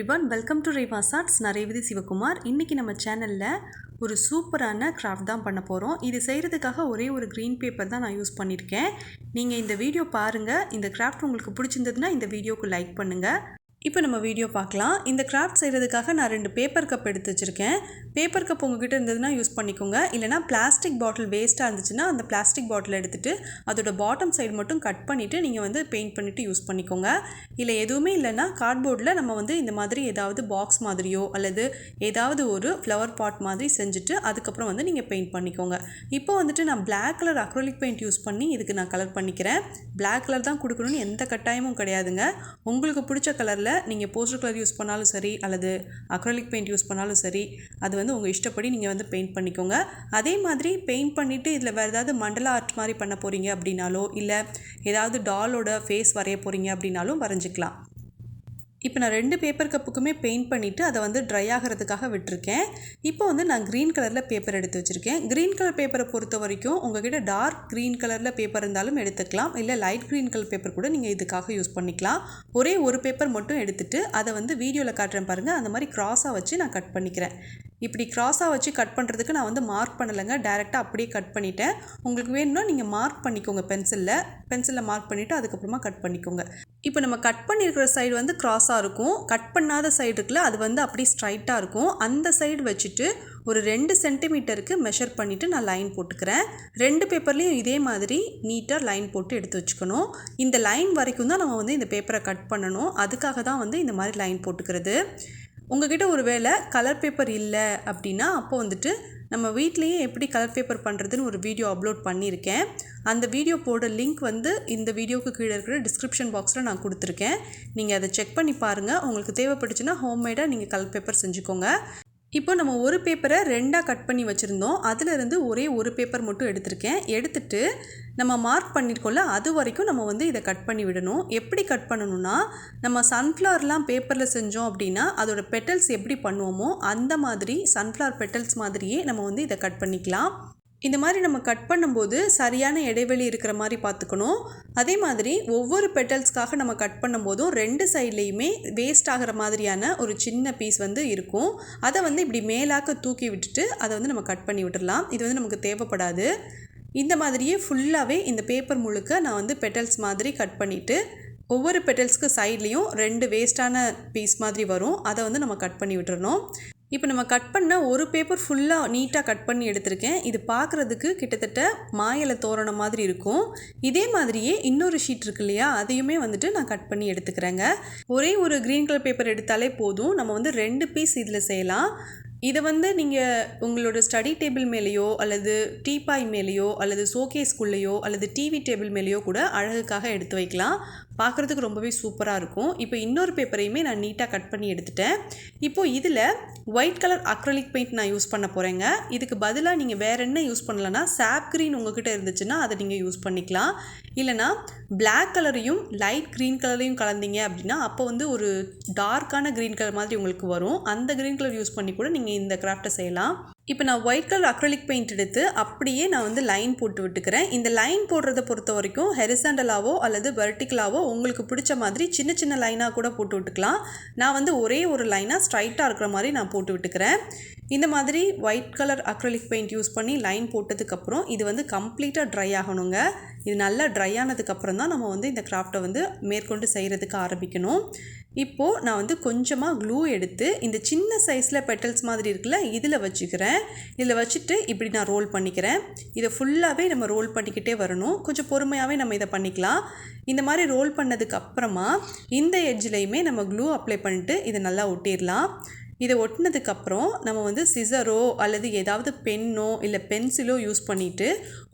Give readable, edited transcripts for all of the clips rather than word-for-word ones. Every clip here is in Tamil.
Everyone, welcome to Reva's arts. நான் ரேவதி சிவகுமார். இன்றைக்கி நம்ம சேனலில் ஒரு சூப்பரான கிராஃப்ட் தான் பண்ண போகிறோம். இது செய்கிறதுக்காக ஒரே ஒரு க்ரீன் பேப்பர் தான் நான் யூஸ் பண்ணியிருக்கேன். நீங்கள் இந்த வீடியோ பாருங்கள். இந்த கிராஃப்ட் உங்களுக்கு பிடிச்சிருந்ததுன்னா இந்த வீடியோக்கு லைக் பண்ணுங்கள். இப்போ நம்ம வீடியோ பார்க்கலாம். இந்த கிராஃப்ட் செய்கிறதுக்காக நான் 2 பேப்பர் கப் எடுத்து வச்சுருக்கேன். பேப்பர் கப் உங்ககிட்ட இருந்ததுன்னா யூஸ் பண்ணிக்கோங்க. இல்லைனா பிளாஸ்டிக் பாட்டில் வேஸ்ட்டாக இருந்துச்சுன்னா அந்த பிளாஸ்டிக் பாட்டில் எடுத்துகிட்டு அதோட பாட்டம் சைடு மட்டும் கட் பண்ணிவிட்டு நீங்கள் பெயிண்ட் பண்ணிவிட்டு யூஸ் பண்ணிக்கோங்க. இல்லை எதுவுமே இல்லைன்னா கார்ட்போர்டில் நம்ம இந்த மாதிரி ஏதாவது பாக்ஸ் மாதிரியோ அல்லது ஏதாவது ஒரு ஃப்ளவர் பாட் மாதிரி செஞ்சுட்டு அதுக்கப்புறம் நீங்கள் பெயிண்ட் பண்ணிக்கோங்க. இப்போ நான் Black colour acrylic paint use பண்ணி இதுக்கு நான் கலர் பண்ணிக்கிறேன். Black கலர் தான் கொடுக்கணும்னு எந்த கட்டாயமும் கிடையாதுங்க. உங்களுக்கு பிடிச்ச கலரில் நீங்கள் போஸ்டர் கலர் யூஸ் பண்ணாலும் சரி அல்லது அக்ரிலிக் பெயிண்ட் யூஸ் பண்ணாலும் சரி, அது உங்கள் இஷ்டப்படி நீங்கள் பெயிண்ட் பண்ணிக்கோங்க. அதே மாதிரி பெயிண்ட் பண்ணிவிட்டு இதில் வேறு ஏதாவது மண்டலா ஆர்ட் மாதிரி பண்ண போகிறீங்க அப்படின்னாலோ இல்லை ஏதாவது டாலோட ஃபேஸ் வரைய போகிறீங்க அப்படின்னாலும் வரைஞ்சிக்கலாம். இப்போ நான் 2 பேப்பர் கப்புக்குமே பெயிண்ட் பண்ணிவிட்டு அதை ட்ரை ஆகிறதுக்காக விட்டுருக்கேன். இப்போ நான் க்ரீன் கலரில் பேப்பர் எடுத்து வச்சுருக்கேன். க்ரீன் கலர் பேப்பரை பொறுத்த வரைக்கும் உங்கள்கிட்ட டார்க் க்ரீன் கலரில் பேப்பர் இருந்தாலும் எடுத்துக்கலாம். இல்லை லைட் க்ரீன் கலர் பேப்பர் கூட நீங்கள் இதுக்காக யூஸ் பண்ணிக்கலாம். ஒரே ஒரு பேப்பர் மட்டும் எடுத்துகிட்டு அதை வீடியோவில் காட்டுறேன் பாருங்கள். அந்த மாதிரி க்ராஸாக வச்சு நான் கட் பண்ணிக்கிறேன். இப்படி க்ராஸாக வச்சு கட் பண்ணுறதுக்கு நான் மார்க் பண்ணலைங்க, டைரெக்டாக அப்படியே கட் பண்ணிட்டேன். உங்களுக்கு வேணும்னா நீங்கள் மார்க் பண்ணிக்கோங்க பென்சிலில் மார்க் பண்ணிவிட்டு அதுக்கப்புறமா கட் பண்ணிக்கோங்க. இப்போ நம்ம கட் பண்ணியிருக்கிற சைடு க்ராஸாக இருக்கும். கட் பண்ணாத சைடு இருக்குல்ல, அது அப்படியே ஸ்ட்ரைட்டாக இருக்கும். அந்த சைடு வச்சுட்டு ஒரு 2 சென்டிமீட்டருக்கு மெஷர் பண்ணிவிட்டு நான் லைன் போட்டுக்கிறேன். 2 பேப்பர்லேயும் இதே மாதிரி நீட்டாக லைன் போட்டு எடுத்து வச்சுக்கணும். இந்த லைன் வரைக்கும் தான் நம்ம இந்த பேப்பரை கட் பண்ணணும். அதுக்காக தான் இந்த மாதிரி லைன் போட்டுக்கிறது. உங்கள்கிட்ட ஒரு வேளை கலர் பேப்பர் இல்லை அப்படின்னா அப்போ நம்ம வீட்லேயே எப்படி கலர் பேப்பர் பண்ணுறதுன்னு ஒரு வீடியோ அப்லோட் பண்ணியிருக்கேன். அந்த வீடியோ போட லிங்க் இந்த வீடியோவுக்கு கீழே இருக்கிற டிஸ்கிரிப்ஷன் பாக்ஸில் நான் கொடுத்துருக்கேன். நீங்கள் அதை செக் பண்ணி பாருங்கள். உங்களுக்கு தேவைப்பட்டுச்சுன்னா ஹோம்மேடாக நீங்கள் கலர் பேப்பர் செஞ்சுக்கோங்க. இப்போ நம்ம ஒரு பேப்பரை 2ஆக கட் பண்ணி வச்சுருந்தோம். அதிலிருந்து ஒரே ஒரு பேப்பர் மட்டும் எடுத்திருக்கேன். எடுத்துட்டு நம்ம மார்க் பண்ணியிருக்கோம்ல, அது வரைக்கும் நம்ம இதை கட் பண்ணி விடணும். எப்படி கட் பண்ணணும்னா, நம்ம சன்ஃப்ளவர்லாம் பேப்பரில் செஞ்சோம் அப்படின்னா அதோட பெட்டல்ஸ் எப்படி பண்ணுவோமோ அந்த மாதிரி சன்ஃப்ளவர் பெட்டல்ஸ் மாதிரியே நம்ம இதை கட் பண்ணிக்கலாம். இந்த மாதிரி நம்ம கட் பண்ணும்போது சரியான இடைவெளி இருக்கிற மாதிரி பார்த்துக்கணும். அதே மாதிரி ஒவ்வொரு பெட்டல்ஸ்க்காக நம்ம கட் பண்ணும்போதும் 2 சைட்லேயுமே வேஸ்ட் ஆகிற மாதிரியான ஒரு சின்ன பீஸ் இருக்கும். அதை இப்படி மேலாக்க தூக்கி விட்டுட்டு அதை நம்ம கட் பண்ணி விட்டுடலாம். இது நமக்கு தேவைப்படாது. இந்த மாதிரியே ஃபுல்லாகவே இந்த பேப்பர் முழுக்க நான் பெட்டல்ஸ் மாதிரி கட் பண்ணிவிட்டு ஒவ்வொரு பெட்டல்ஸ்க்கு சைட்லேயும் 2 வேஸ்ட்டான பீஸ் மாதிரி வரும். அதை நம்ம கட் பண்ணி விட்டுறணும். இப்போ நம்ம கட் பண்ண ஒரு பேப்பர் ஃபுல்லாக நீட்டாக கட் பண்ணி எடுத்திருக்கேன். இது பார்க்குறதுக்கு கிட்டத்தட்ட மாயிலை தோரணம் மாதிரி இருக்கும். இதே மாதிரியே இன்னொரு ஷீட் இருக்கு இல்லையா, அதையுமே நான் கட் பண்ணி எடுத்துக்கிறேங்க. ஒரே ஒரு க்ரீன் கலர் பேப்பர் எடுத்தாலே போதும். நம்ம 2 பீஸ் இதில் செய்யலாம். இதை நீங்கள் உங்களோட ஸ்டடி டேபிள் மேலேயோ அல்லது டீபாய் மேலேயோ அல்லது ஷோகேஸ்குள்ளேயோ அல்லது டிவி டேபிள் மேலேயோ கூட அழகுக்காக எடுத்து வைக்கலாம். பார்க்குறதுக்கு ரொம்பவே சூப்பராக இருக்கும். இப்போ இன்னொரு பேப்பரையுமே நான் நீட்டாக கட் பண்ணி எடுத்துட்டேன். இப்போது இதில் ஒயிட் கலர் அக்ரிலிக் பெயிண்ட் நான் யூஸ் பண்ண போகிறேங்க. இதுக்கு பதிலாக நீங்கள் வேறு என்ன யூஸ் பண்ணலன்னா சாப் க்ரீன் உங்கள்கிட்ட இருந்துச்சுன்னா அதை நீங்கள் யூஸ் பண்ணிக்கலாம். இல்லைனா Black கலரையும் லைட் க்ரீன் கலரையும் கலந்தீங்க அப்படின்னா அப்போ ஒரு டார்க்கான க்ரீன் கலர் மாதிரி உங்களுக்கு வரும். அந்த க்ரீன் கலர் யூஸ் பண்ணி கூட நீங்கள் இந்த கிராஃப்டை செய்யலாம். இப்போ நான் ஒயிட் கலர் அக்ரிலிக் பெயிண்ட் எடுத்து அப்படியே நான் லைன் போட்டு விட்டுக்கிறேன். இந்த லைன் போடுறதை பொறுத்த வரைக்கும் ஹெரிசாண்டலாவோ அல்லது வெர்டிக்கலாவோ உங்களுக்கு பிடிச்ச மாதிரி சின்ன சின்ன லைனாக கூட போட்டு விட்டுக்கலாம். நான் ஒரே ஒரு லைனாக ஸ்ட்ரைட்டாக இருக்கிற மாதிரி நான் போட்டு விட்டுக்கிறேன். இந்த மாதிரி white colour acrylic paint use பண்ணி லைன் போட்டதுக்கப்புறம் இது கம்ப்ளீட்டாக ட்ரை ஆகணுங்க. இது நல்லா ட்ரை ஆனதுக்கப்புறம் தான் நம்ம இந்த கிராஃப்டை மேற்கொண்டு செய்கிறதுக்கு ஆரம்பிக்கணும். இப்போது நான் கொஞ்சமாக க்ளூ எடுத்து இந்த சின்ன சைஸில் பெட்டல்ஸ் மாதிரி இருக்குல்ல, இதில் வச்சுக்கிறேன். இதில் வச்சுட்டு இப்படி நான் ரோல் பண்ணிக்கிறேன். இதை ஃபுல்லாகவே நம்ம ரோல் பண்ணிக்கிட்டே வரணும். கொஞ்சம் பொறுமையாகவே நம்ம இதை பண்ணிக்கலாம். இந்த மாதிரி ரோல் பண்ணதுக்கு அப்புறமா இந்த எட்ஜ்லேயுமே நம்ம க்ளூ அப்ளை பண்ணிட்டு இதை நல்லா ஒட்டிடலாம். இதை ஒட்டினதுக்கப்புறம் நம்ம சிசரோ அல்லது ஏதாவது பென்னோ இல்லை பென்சிலோ யூஸ் பண்ணிவிட்டு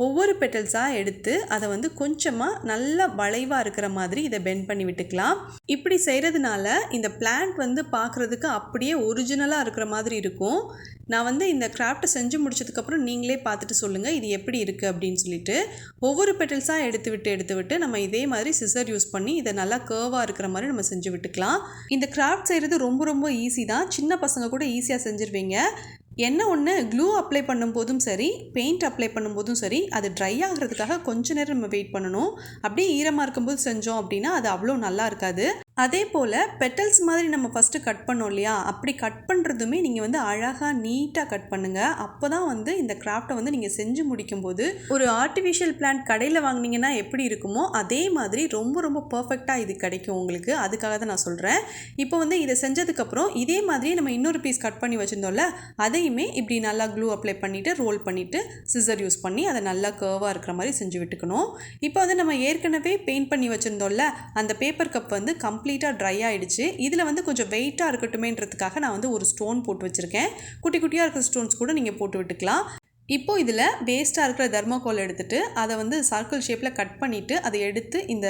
ஒவ்வொரு பெட்டல்ஸாக எடுத்து அதை கொஞ்சமாக நல்லா வளைவாக இருக்கிற மாதிரி இதை பெண்ட் பண்ணி விட்டுக்கலாம். இப்படி செய்கிறதுனால இந்த பிளான்ட் பார்க்குறதுக்கு அப்படியே ஒரிஜினலாக இருக்கிற மாதிரி இருக்கும். நான் இந்த கிராஃப்டை செஞ்சு முடிச்சதுக்கப்புறம் நீங்களே பார்த்துட்டு சொல்லுங்கள் இது எப்படி இருக்குது அப்படின்னு சொல்லிட்டு. ஒவ்வொரு பெட்டல்ஸாக எடுத்து விட்டு நம்ம இதே மாதிரி சிசர் யூஸ் பண்ணி இதை நல்லா கர்வாக இருக்கிற மாதிரி நம்ம செஞ்சு விட்டுக்கலாம். இந்த கிராஃப்ட் செய்கிறது ரொம்ப ஈஸி தான். சின்ன பசங்க கூட ஈஸியாக செஞ்சுருவீங்க. என்ன ஒன்று, க்ளூ அப்ளை பண்ணும்போதும் சரி பெயிண்ட் அப்ளை பண்ணும்போதும் சரி அது ட்ரை ஆகிறதுக்காக கொஞ்ச நேரம் நம்ம வெயிட் பண்ணணும். அப்படியே ஈரமாக இருக்கும்போது செஞ்சோம் அப்படின்னா அது அவ்வளோ நல்லா இருக்காது. அதே போல் பெட்டல்ஸ் மாதிரி நம்ம ஃபஸ்ட்டு கட் பண்ணோம் இல்லையா, அப்படி கட் பண்ணுறதுமே நீங்கள் வந்து அழகாக நீட்டாக கட் பண்ணுங்கள். அப்போ தான் வந்து இந்த கிராஃப்டை வந்து நீங்கள் செஞ்சு முடிக்கும்போது ஒரு ஆர்டிஃபிஷியல் பிளான்ட் கடையில் வாங்கினீங்கன்னா எப்படி இருக்குமோ அதே மாதிரி ரொம்ப ரொம்ப பர்ஃபெக்டாக இது கிடைக்கும் உங்களுக்கு. அதுக்காக தான் நான் சொல்கிறேன். இப்போ வந்து இதை செஞ்சதுக்கப்புறம் இதே மாதிரியே நம்ம இன்னொரு பீஸ் கட் பண்ணி வச்சுருந்தோம்ல, அதையுமே இப்படி நல்லா க்ளூ அப்ளை பண்ணிவிட்டு ரோல் பண்ணிவிட்டு சிசர் யூஸ் பண்ணி அதை நல்லா கர்வாக இருக்கிற மாதிரி செஞ்சு விட்டுக்கணும். இப்போ வந்து நம்ம ஏற்கனவே பெயிண்ட் பண்ணி வச்சுருந்தோம்ல, அந்த பேப்பர் கப் வந்து கம்ப்ளீட்டாக ட்ரை ஆகிடுச்சு. இதில் வந்து கொஞ்சம் வெயிட்டாக இருக்கட்டுமேன்றதுக்காக நான் வந்து ஒரு ஸ்டோன் போட்டு வச்சுருக்கேன். குட்டி குட்டியாக இருக்கிற ஸ்டோன்ஸ் கூட நீங்கள் போட்டு விட்டுக்கலாம். இப்போது இதில் வேஸ்ட்டாக இருக்கிற தர்மாக்கோல் எடுத்துகிட்டு அதை வந்து சர்க்கிள் ஷேப்பில் கட் பண்ணிவிட்டு அதை எடுத்து இந்த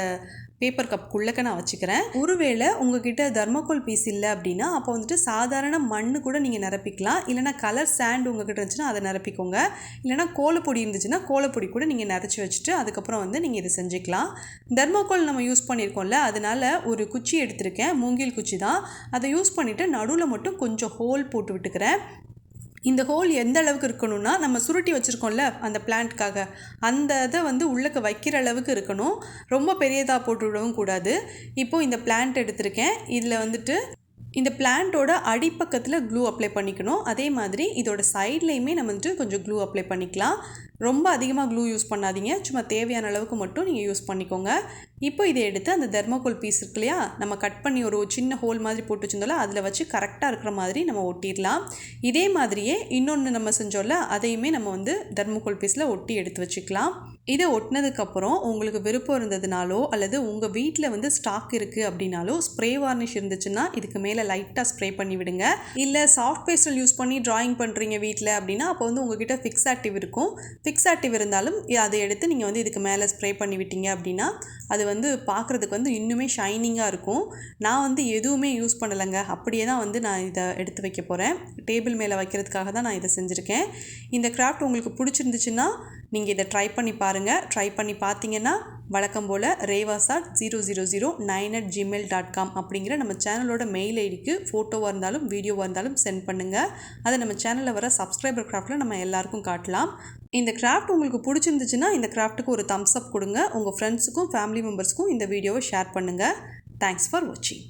பேப்பர் கப்புக்குள்ளக்க நான் வச்சுக்கிறேன். ஒருவேளை உங்ககிட்ட தர்மாக்கோல் பீஸ் இல்லை அப்படின்னா அப்போ வந்துட்டு சாதாரண மண் கூட நீங்கள் நிரப்பிக்கலாம். இல்லைனா கலர் சாண்ட் உங்ககிட்ட இருந்துச்சுன்னா அதை நிரப்பிக்கோங்க. இல்லைனா கோலப்பொடி இருந்துச்சுன்னா கோலப்பொடி கூட நீங்கள் நிறச்சி வச்சுட்டு அதுக்கப்புறம் வந்து நீங்கள் இதை செஞ்சுக்கலாம். தர்மாக்கோல் நம்ம யூஸ் பண்ணியிருக்கோம்ல, அதனால் ஒரு குச்சி எடுத்திருக்கேன், மூங்கில் குச்சி தான். அதை யூஸ் பண்ணிவிட்டு நடுவில் மட்டும் கொஞ்சம் ஹோல் போட்டு விட்டுக்கிறேன். இந்த ஹோல் எந்த அளவுக்கு இருக்கணும்னா, நம்ம சுருட்டி வச்சுருக்கோம்ல அந்த பிளான்ட்காக, அந்த இதை வந்து உள்ளக்க வைக்கிற அளவுக்கு இருக்கணும். ரொம்ப பெரியதாக போட்டு விடவும் கூடாது. இப்போது இந்த பிளான்ட் எடுத்திருக்கேன். இதில் வந்துட்டு இந்த பிளான்ட்டோட அடிப்பக்கத்தில் க்ளூ அப்ளை பண்ணிக்கணும். அதே மாதிரி இதோட சைட்லேயுமே நம்ம வந்துட்டு கொஞ்சம் க்ளூ அப்ளை பண்ணிக்கலாம். ரொம்ப அதிகமாக க்ளூ யூஸ் பண்ணாதீங்க, சும்மா தேவையான அளவுக்கு மட்டும் நீங்கள் யூஸ் பண்ணிக்கோங்க. இப்போ இதை எடுத்து அந்த தெர்மாக்கோல் பீஸ் இருக்கு இல்லையா, நம்ம கட் பண்ணி ஒரு சின்ன ஹோல் மாதிரி போட்டு வச்சுருந்தோம்ல, அதில் வச்சு கரெக்டாக இருக்கிற மாதிரி நம்ம ஒட்டிடலாம். இதே மாதிரியே இன்னொன்று நம்ம செஞ்சோம்ல, அதையுமே நம்ம வந்து தெர்மாக்கோல் பீஸில் ஒட்டி எடுத்து வச்சுக்கலாம். இதை ஒட்டினதுக்கப்புறம் உங்களுக்கு விருப்பம் இருந்ததுனாலோ அல்லது உங்கள் வீட்டில் வந்து ஸ்டாக் இருக்குது அப்படின்னாலோ ஸ்ப்ரே வார்னிஷ் இருந்துச்சுன்னா இதுக்கு மேலே லைட்டாக ஸ்ப்ரே பண்ணி விடுங்க. இல்லை சாஃப்ட் பேஸ்டல் யூஸ் பண்ணி ட்ராயிங் பண்ணுறீங்க வீட்டில் அப்படின்னா அப்போ வந்து உங்ககிட்ட ஃபிக்ஸ் ஆக்டிவ் இருக்கும். ஃபிக்ஸ் ஆக்டிவ் இருந்தாலும் அதை எடுத்து நீங்கள் வந்து இதுக்கு மேலே ஸ்ப்ரே பண்ணி விட்டீங்க அப்படின்னா அது வந்து பார்க்குறதுக்கு வந்து இன்னுமே ஷைனிங்காக இருக்கும். நான் வந்து எதுவுமே யூஸ் பண்ணலைங்க, அப்படியே தான் வந்து நான் இதை எடுத்து வைக்க போகிறேன். டேபிள் மேலே வைக்கிறதுக்காக தான் நான் இதை செஞ்சுருக்கேன். இந்த கிராஃப்ட் உங்களுக்கு பிடிச்சிருந்துச்சுன்னா நீங்கள் இதை ட்ரை பண்ணி பாருங்கள். ட்ரை பண்ணி பார்த்தீங்கன்னா வழக்கம் போல் revasart0009@gmail.com அப்படிங்கிற நம்ம சேனலோட மெயில் ஐடிக்கு ஃபோட்டோவாக இருந்தாலும் வீடியோவாக இருந்தாலும் சென்ட் பண்ணுங்கள். அதை நம்ம சேனலில் வர சப்ஸ்கிரைபர் கிராஃப்டில் நம்ம எல்லாருக்கும் காட்டலாம். இந்த கிராஃப்ட் உங்களுக்கு பிடிச்சிருந்துச்சுன்னா இந்த கிராஃப்ட்டுக்கு ஒரு தம்ஸ் அப் கொடுங்க. உங்கள் ஃப்ரெண்ட்ஸுக்கும் ஃபேமிலி மெம்பர்ஸ்க்கும் இந்த வீடியோவை ஷேர் பண்ணுங்கள். தேங்க்ஸ் ஃபார் வாட்சிங்.